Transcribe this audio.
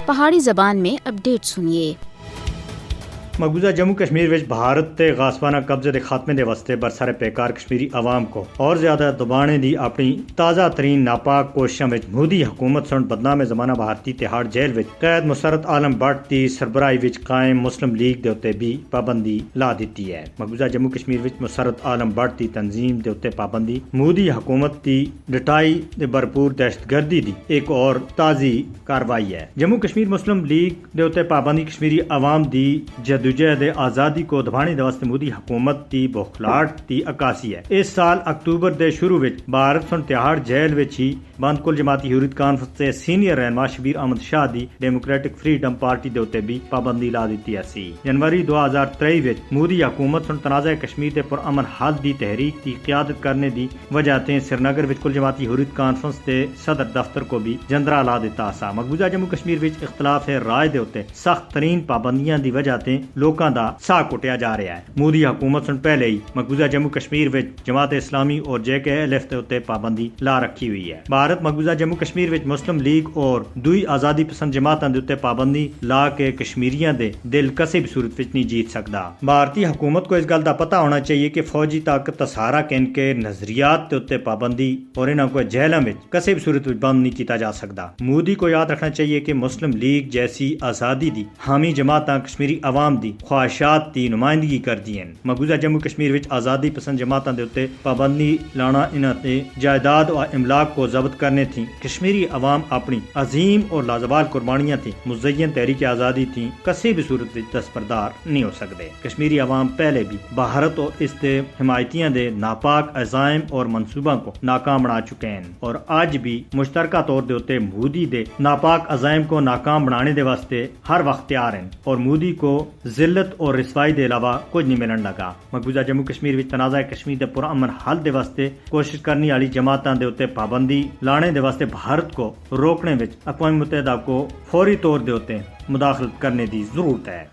پہاڑی زبان میں اپڈیٹ سنیے۔ مقبوضہ جموں کشمیر وچ بھارت تے غاصبانہ قبضے دے خاتمے دے واسطے برسر پیکار کشمیری عوام کو اور زیادہ دبانے دی اپنی تازہ ترین ناپاک کوششاں وچ مودی حکومت سن بدنام زمانہ بھارتی تہاڑ جیل وچ قید مسرت عالم بٹ دی سربراہی وچ قائم مسلم لیگ دے اوتے بھی پابندی لا دتی ہے۔ مقبوضہ جموں کشمیر وچ مسرت عالم بٹ دی تنظیم دے اوتے پابندی مودی حکومت دی ڈٹائی دے بھرپور دہشت گردی دی ایک اور تازی کاروائی ہے۔ جموں کشمیر مسلم لیگ دے اوتے پابندی کشمیری عوام دی جدوجہد آزادی کو دبانے دے واسطے مودی حکومت دی بوکھلاہٹ دی عکاسی ہے۔ اس سال اکتوبر دے شروع وچ بھارت سن تہاڑ جیل وچ ہی بند کل جماعتی حریت کانفرنس سے سینئر رہنما Shabbir Ahmad Shah the democratic freedom party دے اوتے بھی پابندی لا دتی سی۔ جنوری 2023 وچ مودی حکومت سن تنازع کشمیر دے پرامن حل دی تحریک دی قیادت کرنے دی وجہ تے سری نگر وچ کل جماعتی حریت کانفرنس دے صدر دفتر کو بھی جندرا لا دتا سا۔ مقبوضہ جموں کشمیر وچ اختلاف رائے دے اوتے سخت ترین پابندیاں دی وجہ تے لوکاں دا سا کٹیا جا رہا ہے۔ مودی حکومت سن پہلے ہی مقبوضہ جموں کشمیر وچ جماعت اسلامی اور JKLF دے اوتے پابندی لا رکھی ہوئی ہے۔ بھارت مقبوضہ جموں کشمیر وچ مسلم لیگ اور دوئی آزادی پسند جماعتاں دے اوتے پابندی لا کے کشمیریاں دے دل کسی بھی صورت وچ نہیں جیت سکدا۔ بھارتی حکومت کو اس گل دا پتہ ہونا چاہیے کہ فوجی طاقت دا سہارا کن کے نظریات دے اوتے پابندی اور انہاں کو جیلاں وچ کسی بھی صورت وچ بند نہیں کیتا جا سکدا۔ مودی کو یاد رکھنا چاہیے کہ مسلم لیگ جیسی آزادی دی حامی جماعتاں کشمیری عوام دی خواہشات دی نمائندگی کردی ہیں۔ مقبوضہ جموں کشمیر وچ آزادی پسند جماعتاں دے اوتے پابندی لانا انہاں تے جائیداد و املاک کو ضبط کرنے تھی۔ کشمیری عوام اپنی عظیم اور لازوال قربانیاں تھی مزین تحریک آزادی تھی کسی بھی صورت وچ دستبردار نہیں ہو سکتے۔ کشمیری عوام پہلے بھی بھارت اور اس دے حمایتیاں دے ناپاک عزائم اور منصوباں کو ناکام بنا چکے ہیں اور آج بھی مشترکہ طور دے اوتے مودی دے ناپاک عزائم کو ناکام بنانے دے واسطے ہر وقت تیار ہیں اور مودی کو ذلت اور رسوائی دے علاوہ کچھ نہیں ملن لگا۔ مقبوضہ جموں کشمیر وچ تنازع کشمیر دے پرامن حل دے واسطے کوشش کرنے والی جماعتاں دے اوتے پابندی لانے دے واسطے بھارت کو روکنے وچ اقوام متحدہ کو فوری طور دے اوتے مداخلت کرنے دی ضرورت ہے۔